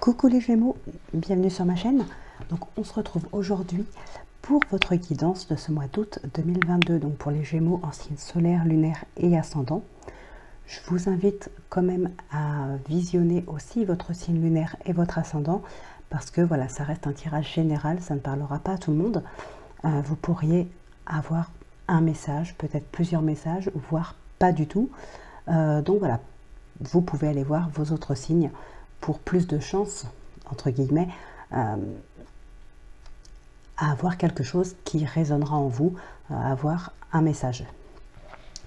Coucou les Gémeaux, bienvenue sur ma chaîne. Donc on se retrouve aujourd'hui pour votre guidance de ce mois d'août 2022. Donc pour les Gémeaux en signe solaire, lunaire et ascendant. Je vous invite quand même à visionner aussi votre signe lunaire et votre ascendant parce que voilà, ça reste un tirage général, ça ne parlera pas à tout le monde. Vous pourriez avoir un message, peut-être plusieurs messages, voire pas du tout. Donc voilà, vous pouvez aller voir vos autres signes pour plus de chance, entre guillemets, à avoir quelque chose qui résonnera en vous, à avoir un message.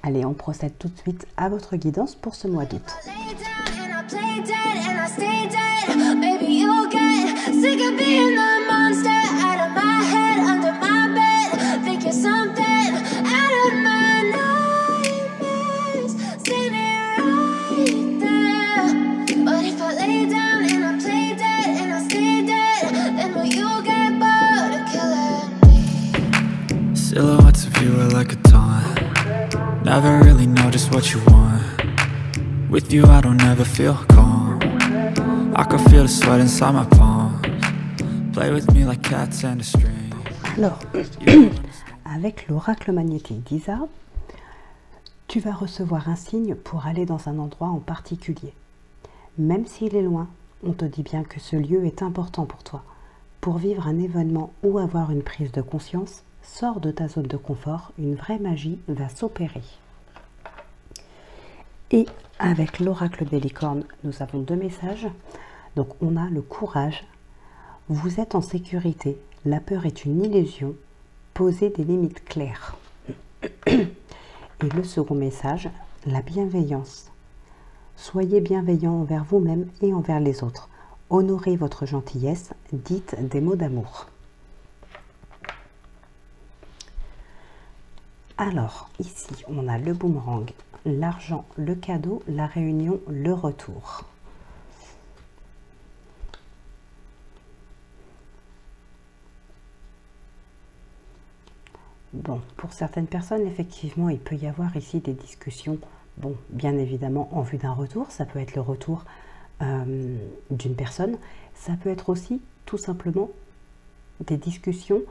Allez, on procède tout de suite à votre guidance pour ce mois d'août. Silhouettes of you are like a taunt. Never really know just what you want. With you I don't ever feel calm. I can feel the sweat inside my palms. Play with me like cats and a string. Alors, avec l'oracle magnétique d'Isa, tu vas recevoir un signe pour aller dans un endroit en particulier. Même s'il est loin, on te dit bien que ce lieu est important pour toi. Pour vivre un événement ou avoir une prise de conscience, sors de ta zone de confort, une vraie magie va s'opérer. Et avec l'oracle des licornes, nous avons deux messages. Donc on a le courage, vous êtes en sécurité, la peur est une illusion, posez des limites claires. Et le second message, la bienveillance. Soyez bienveillant envers vous-même et envers les autres. Honorez votre gentillesse, dites des mots d'amour. Alors, ici, on a le boomerang, l'argent, le cadeau, la réunion, le retour. Bon, pour certaines personnes, effectivement, il peut y avoir ici des discussions. Bon, bien évidemment, en vue d'un retour, ça peut être le retour d'une personne. Ça peut être aussi, tout simplement, des discussions.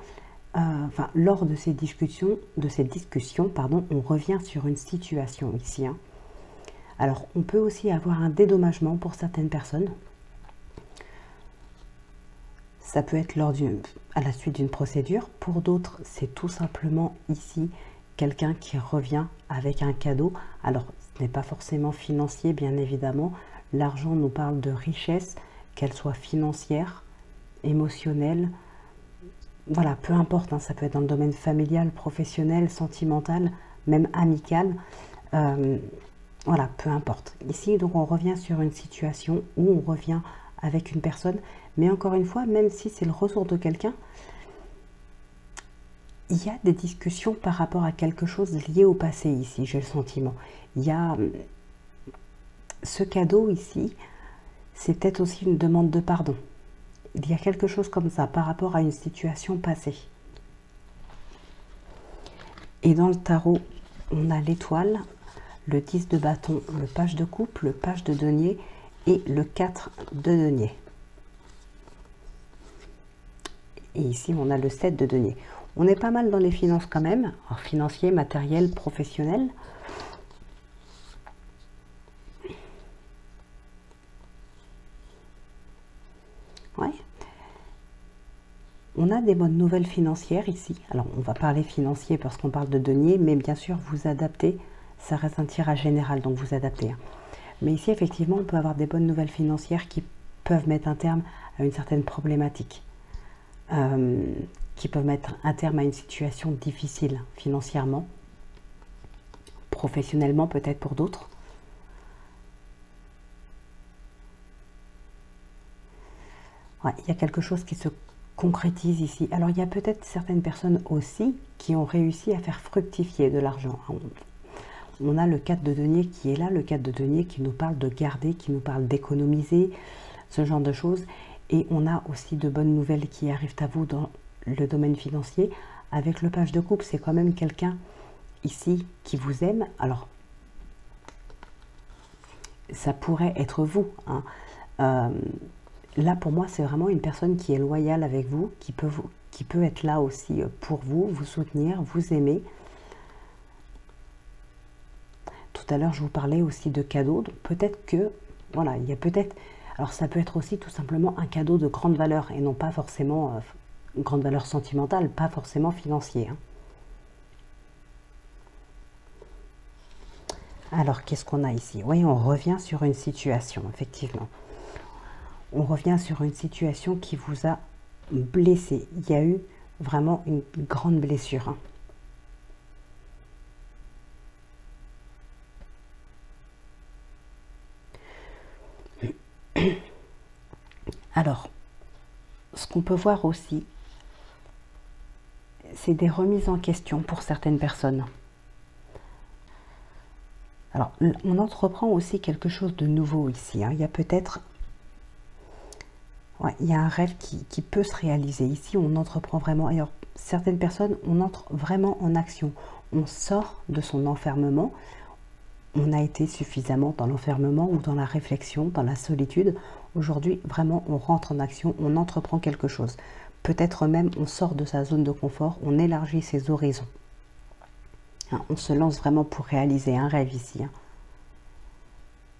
Enfin, lors de ces discussions, pardon, on revient sur une situation ici. Hein. Alors, on peut aussi avoir un dédommagement pour certaines personnes. Ça peut être à la suite d'une procédure. Pour d'autres, c'est tout simplement ici quelqu'un qui revient avec un cadeau. Alors, ce n'est pas forcément financier, bien évidemment. L'argent nous parle de richesse, qu'elle soit financière, émotionnelle. Voilà, peu importe, hein, ça peut être dans le domaine familial, professionnel, sentimental, même amical. Voilà, peu importe. Ici, donc, on revient sur une situation où on revient avec une personne. Mais encore une fois, même si c'est le retour de quelqu'un, il y a des discussions par rapport à quelque chose lié au passé ici, j'ai le sentiment. Il y a ce cadeau ici, c'est peut-être aussi une demande de pardon. Il y a quelque chose comme ça par rapport à une situation passée. Et dans le tarot, on a l'étoile, le 10 de bâton, le page de coupe, le page de denier et le 4 de denier. Et ici, on a le 7 de denier. On est pas mal dans les finances quand même, alors financier, matériel, professionnel. Ouais. On a des bonnes nouvelles financières ici. Alors, on va parler financier parce qu'on parle de denier, mais bien sûr, vous adaptez. Ça reste un tirage général, donc vous adaptez. Hein. Mais ici, effectivement, on peut avoir des bonnes nouvelles financières qui peuvent mettre un terme à une certaine problématique. Qui peuvent mettre un terme à une situation difficile financièrement, professionnellement peut-être pour d'autres. Ouais, il y a quelque chose qui se concrétise ici. Alors il y a peut-être certaines personnes aussi qui ont réussi à faire fructifier de l'argent. On a le 4 de denier qui est là, le 4 de denier qui nous parle de garder, qui nous parle d'économiser, ce genre de choses. Et on a aussi de bonnes nouvelles qui arrivent à vous dans le domaine financier. Avec le page de coupe, c'est quand même quelqu'un ici qui vous aime. Alors, ça pourrait être vous. Hein. là pour moi c'est vraiment une personne qui est loyale avec vous, qui peut être là aussi pour vous, vous soutenir, vous aimer. Tout à l'heure je vous parlais aussi de cadeaux, donc peut-être que, voilà, il y a peut-être, alors ça peut être aussi tout simplement un cadeau de grande valeur et non pas forcément grande valeur sentimentale, pas forcément financier, hein. Alors, qu'est-ce qu'on a ici? Oui, on revient sur une situation, effectivement. On revient sur une situation qui vous a blessé. Il y a eu vraiment une grande blessure, hein. Alors, ce qu'on peut voir aussi, c'est des remises en question pour certaines personnes. Alors, on entreprend aussi quelque chose de nouveau ici, hein. Il y a peut-être... Ouais, il y a un rêve qui peut se réaliser. Ici, on entreprend vraiment... Alors, certaines personnes, on entre vraiment en action. On sort de son enfermement. On a été suffisamment dans l'enfermement ou dans la réflexion, dans la solitude. Aujourd'hui, vraiment, on rentre en action, on entreprend quelque chose. Peut-être même, on sort de sa zone de confort, on élargit ses horizons. On se lance vraiment pour réaliser un rêve ici, hein.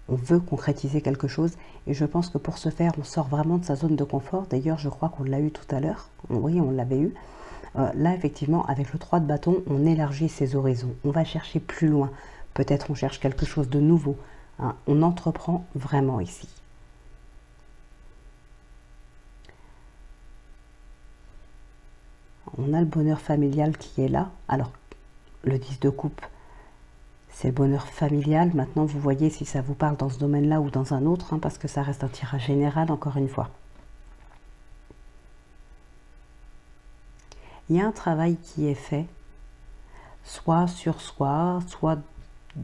On veut concrétiser quelque chose et je pense que pour ce faire, on sort vraiment de sa zone de confort. D'ailleurs, je crois qu'on l'a eu tout à l'heure. Oui, on l'avait eu. Là, effectivement, avec le 3 de bâton, on élargit ses horizons. On va chercher plus loin. Peut-être on cherche quelque chose de nouveau, hein. On entreprend vraiment ici. On a le bonheur familial qui est là. Alors, le 10 de coupe, c'est le bonheur familial. Maintenant, vous voyez si ça vous parle dans ce domaine-là ou dans un autre, hein, parce que ça reste un tirage général, encore une fois. Il y a un travail qui est fait, soit sur soi, soit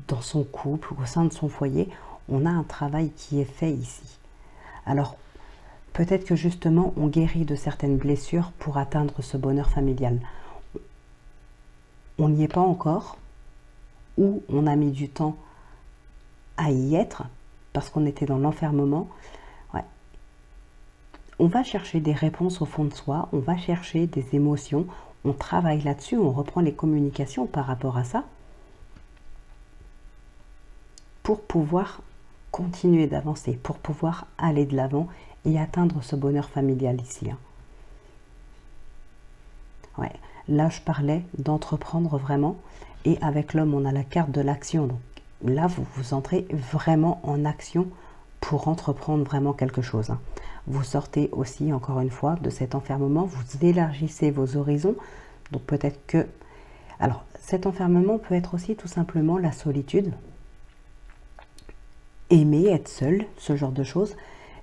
dans son couple ou au sein de son foyer. On a un travail qui est fait ici. Alors, peut-être que justement, on guérit de certaines blessures pour atteindre ce bonheur familial. On n'y est pas encore, ou on a mis du temps à y être, parce qu'on était dans l'enfermement. Ouais. On va chercher des réponses au fond de soi, on va chercher des émotions, on travaille là-dessus, on reprend les communications par rapport à ça, pour pouvoir continuer d'avancer, pour pouvoir aller de l'avant et atteindre ce bonheur familial ici, hein. Ouais. Là, je parlais d'entreprendre vraiment. Et avec l'homme, on a la carte de l'action. Donc là, vous entrez vraiment en action pour entreprendre vraiment quelque chose, hein. Vous sortez aussi, encore une fois, de cet enfermement. Vous élargissez vos horizons. Donc peut-être que... Alors, cet enfermement peut être aussi tout simplement la solitude. Aimer, être seul, ce genre de choses,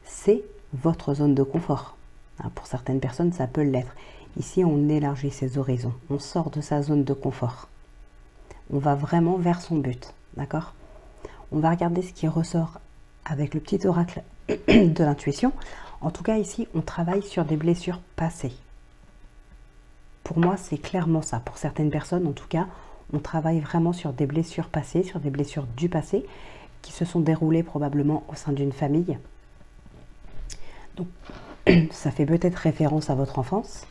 c'est votre zone de confort, hein. Pour certaines personnes, ça peut l'être. Ici, on élargit ses horizons. On sort de sa zone de confort. On va vraiment vers son but, d'accord? On va regarder ce qui ressort avec le petit oracle de l'intuition. En tout cas, ici, on travaille sur des blessures passées. Pour moi, c'est clairement ça. Pour certaines personnes, en tout cas, on travaille vraiment sur des blessures passées, sur des blessures du passé, qui se sont déroulées probablement au sein d'une famille. Donc, ça fait peut-être référence à votre enfance.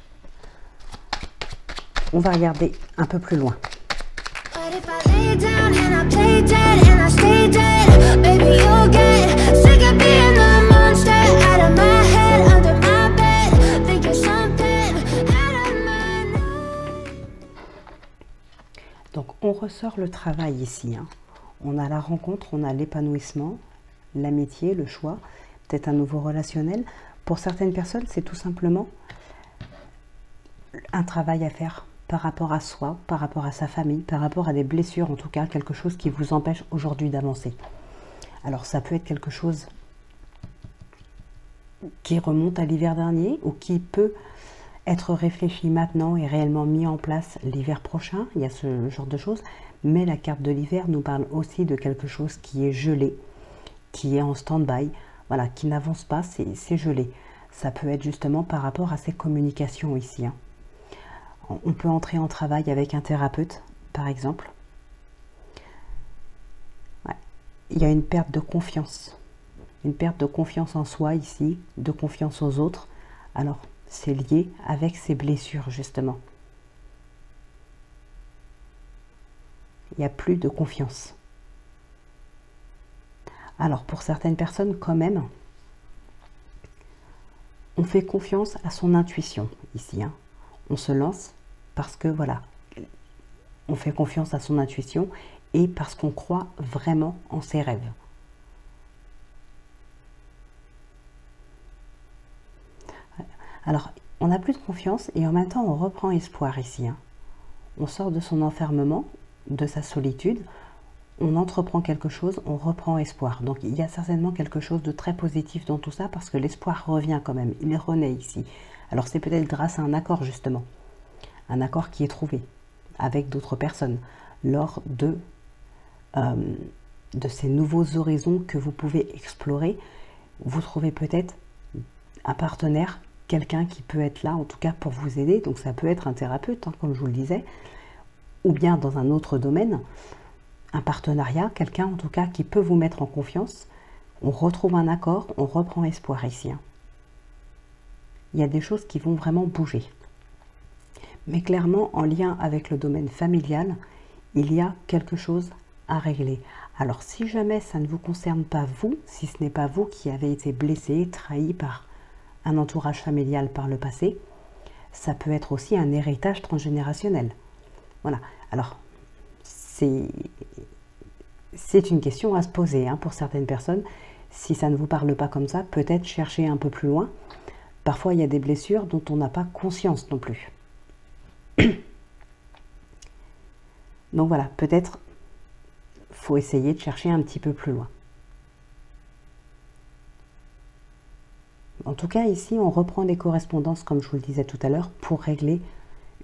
On va regarder un peu plus loin. Donc on ressort le travail ici, hein. On a la rencontre, on a l'épanouissement, l'amitié, le choix, peut-être un nouveau relationnel. Pour certaines personnes, c'est tout simplement un travail à faire par rapport à soi, par rapport à sa famille, par rapport à des blessures, en tout cas, quelque chose qui vous empêche aujourd'hui d'avancer. Alors, ça peut être quelque chose qui remonte à l'hiver dernier ou qui peut être réfléchi maintenant et réellement mis en place l'hiver prochain. Il y a ce genre de choses. Mais la carte de l'hiver nous parle aussi de quelque chose qui est gelé, qui est en stand-by, voilà, qui n'avance pas, c'est gelé. Ça peut être justement par rapport à ces communications ici, hein. On peut entrer en travail avec un thérapeute, par exemple. Ouais. Il y a une perte de confiance. une perte de confiance en soi ici, de confiance aux autres. Alors, c'est lié avec ces blessures, justement. Il n'y a plus de confiance. Alors, pour certaines personnes, quand même, on fait confiance à son intuition, ici. Hein. On se lance parce que, voilà, on fait confiance à son intuition et parce qu'on croit vraiment en ses rêves. Alors, on n'a plus de confiance et en même temps, on reprend espoir ici. Hein. On sort de son enfermement, de sa solitude, on entreprend quelque chose, on reprend espoir. Donc, il y a certainement quelque chose de très positif dans tout ça parce que l'espoir revient quand même, il renaît ici. Alors, c'est peut-être grâce à un accord, justement. Un accord qui est trouvé avec d'autres personnes lors de ces nouveaux horizons que vous pouvez explorer. Vous trouvez peut-être un partenaire, quelqu'un qui peut être là, en tout cas pour vous aider. Donc ça peut être un thérapeute, hein, comme je vous le disais, ou bien dans un autre domaine, un partenariat, quelqu'un en tout cas qui peut vous mettre en confiance. On retrouve un accord, on reprend espoir ici. Hein. Il y a des choses qui vont vraiment bouger. Mais clairement, en lien avec le domaine familial, il y a quelque chose à régler. Alors, si jamais ça ne vous concerne pas vous, si ce n'est pas vous qui avez été blessé, trahi par un entourage familial par le passé, ça peut être aussi un héritage transgénérationnel. Voilà. Alors, c'est une question à se poser hein, pour certaines personnes. Si ça ne vous parle pas comme ça, peut-être chercher un peu plus loin. Parfois, il y a des blessures dont on n'a pas conscience non plus. Donc voilà, peut-être faut essayer de chercher un petit peu plus loin. En tout cas, ici, on reprend des correspondances, comme je vous le disais tout à l'heure, pour régler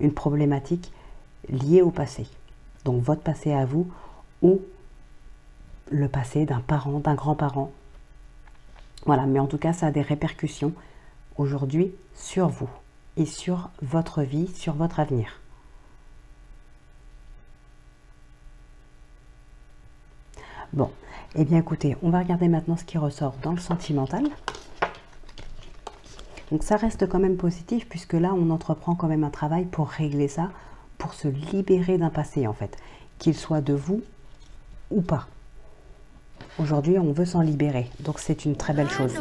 une problématique liée au passé. Donc votre passé à vous ou le passé d'un parent, d'un grand-parent. Voilà, mais en tout cas, ça a des répercussions aujourd'hui sur vous et sur votre vie, sur votre avenir. Bon, eh bien écoutez, on va regarder maintenant ce qui ressort dans le sentimental. Donc ça reste quand même positif puisque là on entreprend quand même un travail pour régler ça, pour se libérer d'un passé en fait, qu'il soit de vous ou pas. Aujourd'hui on veut s'en libérer, donc c'est une très belle chose.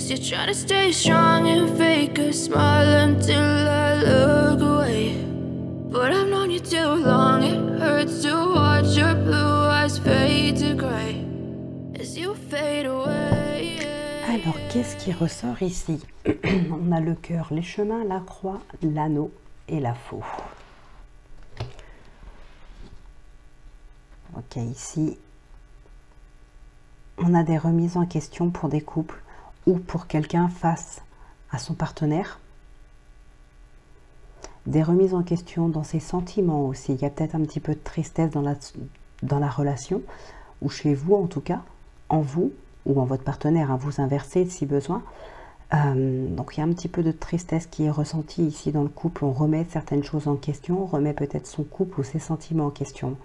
You're trying to stay strong and fake a smile until I look away. But I've known you too long, it hurts to watch your blue eyes fade to grey as you fade away. Alors, qu'est-ce qui ressort ici? On a le cœur, les chemins, la croix, l'anneau et la faux. Ok, ici, on a des remises en question pour des couples ou pour quelqu'un face à son partenaire. Des remises en question dans ses sentiments aussi. Il y a peut-être un petit peu de tristesse dans la relation, ou chez vous en tout cas, en vous ou en votre partenaire, hein, vous inversez si besoin. Donc il y a un petit peu de tristesse qui est ressentie ici dans le couple. On remet certaines choses en question, on remet peut-être son couple ou ses sentiments en question.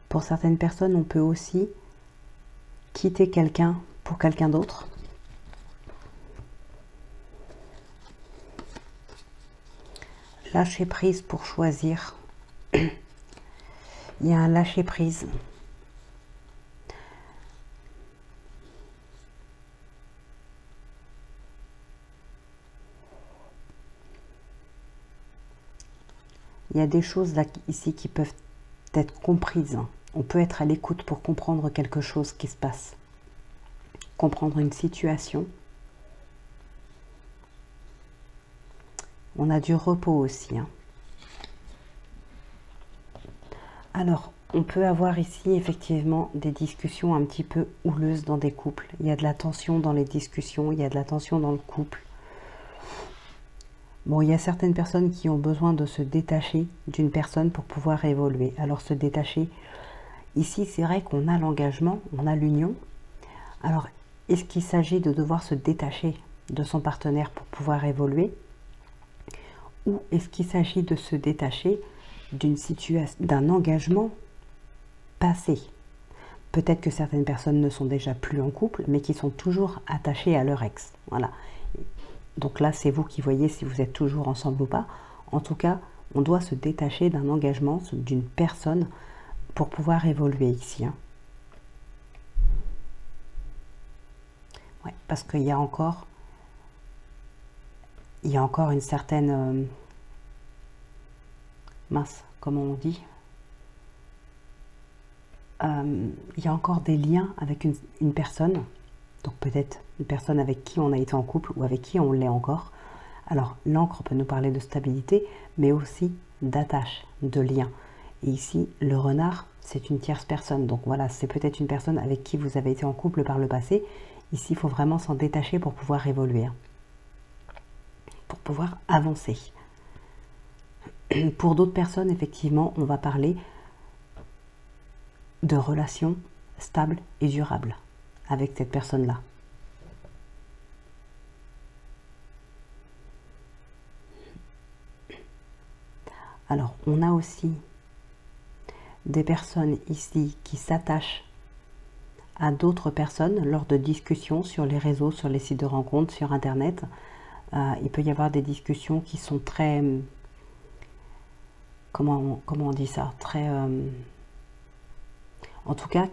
Pour certaines personnes, on peut aussi quitter quelqu'un pour quelqu'un d'autre. Lâcher prise pour choisir. Il y a un lâcher prise. Il y a des choses là ici qui peuvent être comprises. On peut être à l'écoute pour comprendre quelque chose qui se passe, comprendre une situation. On a du repos aussi. Hein. Alors, on peut avoir ici effectivement des discussions un petit peu houleuses dans des couples. Il y a de la tension dans les discussions, il y a de la tension dans le couple. Bon, il y a certaines personnes qui ont besoin de se détacher d'une personne pour pouvoir évoluer. Alors, se détacher... Ici, c'est vrai qu'on a l'engagement, on a l'union. Alors, est-ce qu'il s'agit de devoir se détacher de son partenaire pour pouvoir évoluer, ou est-ce qu'il s'agit de se détacher d'un engagement passé? Peut-être que certaines personnes ne sont déjà plus en couple, mais qui sont toujours attachées à leur ex. Voilà. Donc là, c'est vous qui voyez si vous êtes toujours ensemble ou pas. En tout cas, on doit se détacher d'un engagement, d'une personne, pour pouvoir évoluer ici. Hein. Ouais, parce qu'il y a encore une certaine... mince, comment on dit, il y a encore des liens avec une personne, donc peut-être une personne avec qui on a été en couple ou avec qui on l'est encore. Alors l'encre peut nous parler de stabilité, mais aussi d'attache, de lien. Et ici, le renard, c'est une tierce personne. Donc voilà, c'est peut-être une personne avec qui vous avez été en couple par le passé. Ici, il faut vraiment s'en détacher pour pouvoir évoluer, hein, pour pouvoir avancer. Pour d'autres personnes, effectivement, on va parler de relations stables et durables avec cette personne-là. Alors, on a aussi des personnes ici qui s'attachent à d'autres personnes lors de discussions sur les réseaux, sur les sites de rencontres, sur Internet. Il peut y avoir des discussions qui sont très... Comment on dit ça? Très... en tout cas,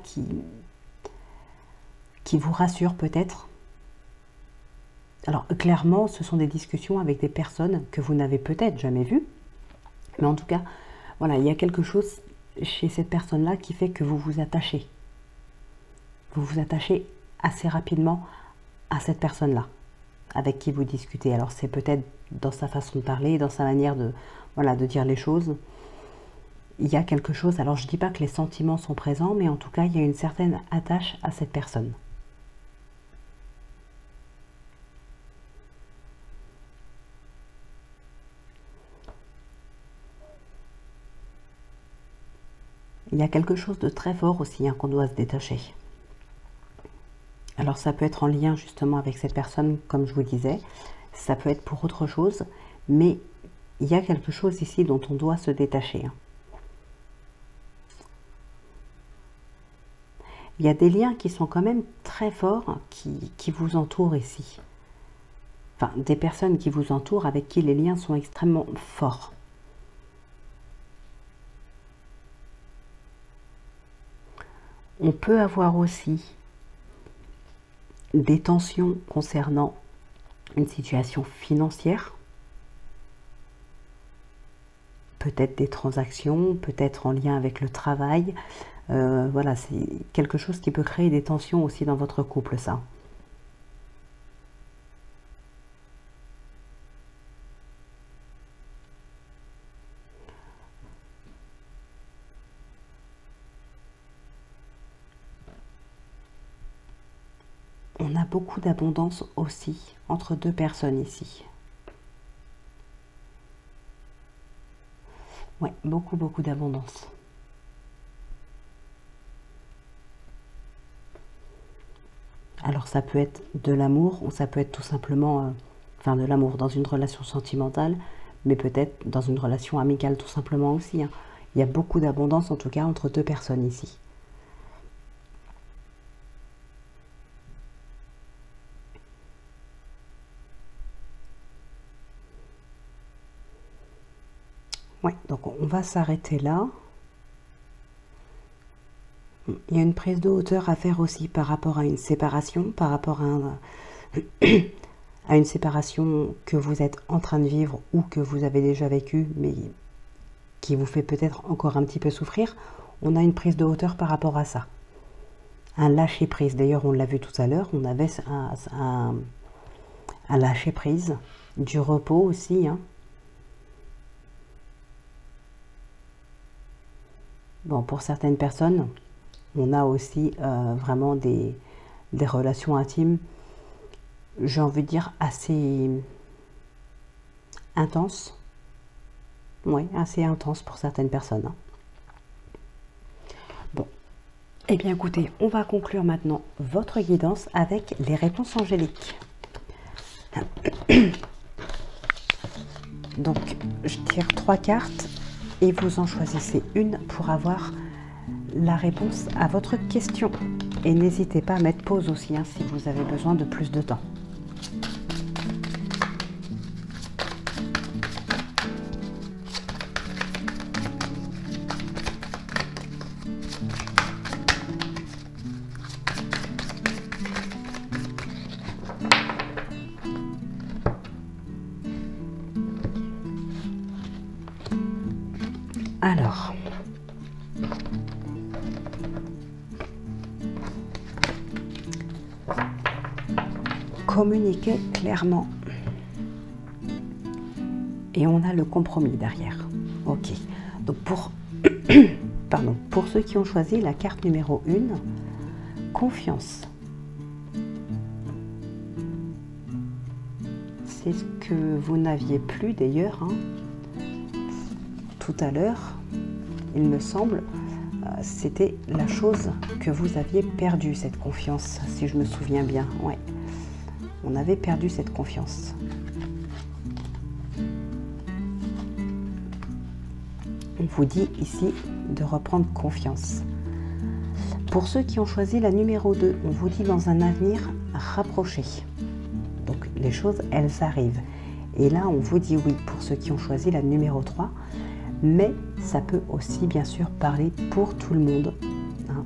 qui vous rassurent peut-être. Alors, clairement, ce sont des discussions avec des personnes que vous n'avez peut-être jamais vues. Mais en tout cas, voilà, il y a quelque chose chez cette personne-là qui fait que vous vous attachez. Vous vous attachez assez rapidement à cette personne-là avec qui vous discutez. Alors, c'est peut-être dans sa façon de parler, dans sa manière de, voilà, de dire les choses. Il y a quelque chose, alors je ne dis pas que les sentiments sont présents, mais en tout cas, il y a une certaine attache à cette personne. Il y a quelque chose de très fort aussi, hein, qu'on doit se détacher. Alors ça peut être en lien justement avec cette personne, comme je vous disais. Ça peut être pour autre chose, mais il y a quelque chose ici dont on doit se détacher. Hein. Il y a des liens qui sont quand même très forts, qui vous entourent ici. Enfin, des personnes qui vous entourent avec qui les liens sont extrêmement forts. On peut avoir aussi des tensions concernant une situation financière, peut-être des transactions, peut-être en lien avec le travail. Voilà, c'est quelque chose qui peut créer des tensions aussi dans votre couple, ça. On a beaucoup d'abondance aussi entre deux personnes ici. Ouais, beaucoup d'abondance. Alors ça peut être de l'amour ou ça peut être tout simplement, enfin de l'amour dans une relation sentimentale, mais peut-être dans une relation amicale tout simplement aussi. Hein. Il y a beaucoup d'abondance en tout cas entre deux personnes ici. Ouais, donc on va s'arrêter là. Il y a une prise de hauteur à faire aussi par rapport à une séparation, par rapport à une séparation que vous êtes en train de vivre ou que vous avez déjà vécue, mais qui vous fait peut-être encore un petit peu souffrir. On a une prise de hauteur par rapport à ça. Un lâcher-prise. D'ailleurs, on l'a vu tout à l'heure, on avait un lâcher-prise, du repos aussi, hein. Bon, pour certaines personnes, on a aussi vraiment des relations intimes, j'ai envie de dire, assez intenses. Oui, assez intenses pour certaines personnes. Hein. Bon, Eh bien écoutez, on va conclure maintenant votre guidance avec les réponses angéliques. Donc je tire 3 cartes et vous en choisissez une pour avoir la réponse à votre question. Et n'hésitez pas à mettre pause aussi hein, si vous avez besoin de plus de temps. Alors, communiquer clairement. Et on a le compromis derrière. Ok. Donc pour ceux qui ont choisi la carte numéro 1, confiance. C'est ce que vous n'aviez plus d'ailleurs. Hein. Tout à l'heure, il me semble, c'était la chose que vous aviez perdue, cette confiance, si je me souviens bien. Ouais. On avait perdu cette confiance. On vous dit ici de reprendre confiance. Pour ceux qui ont choisi la numéro 2, on vous dit dans un avenir rapproché. Donc les choses, elles arrivent. Et là, on vous dit oui pour ceux qui ont choisi la numéro 3. Mais ça peut aussi bien sûr parler pour tout le monde. Hein.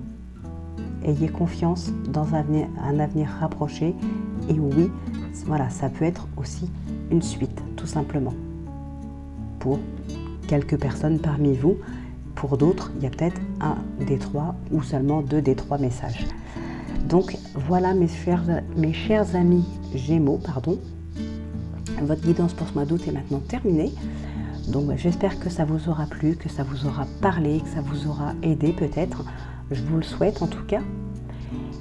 Ayez confiance dans un avenir rapproché. Et oui, voilà, ça peut être aussi une suite, tout simplement. Pour quelques personnes parmi vous, pour d'autres, il y a peut-être un des 3 ou seulement 2 des 3 messages. Donc voilà mes chers amis Gémeaux, votre guidance pour ce mois d'août est maintenant terminée. Donc j'espère que ça vous aura plu, que ça vous aura parlé, que ça vous aura aidé peut-être. Je vous le souhaite en tout cas.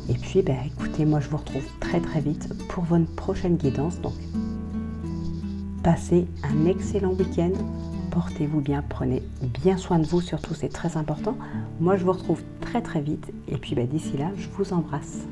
Et puis écoutez, moi je vous retrouve très vite pour votre prochaine guidance. Donc passez un excellent week-end, portez-vous bien, prenez bien soin de vous, surtout c'est très important. Moi je vous retrouve très vite et puis d'ici là je vous embrasse.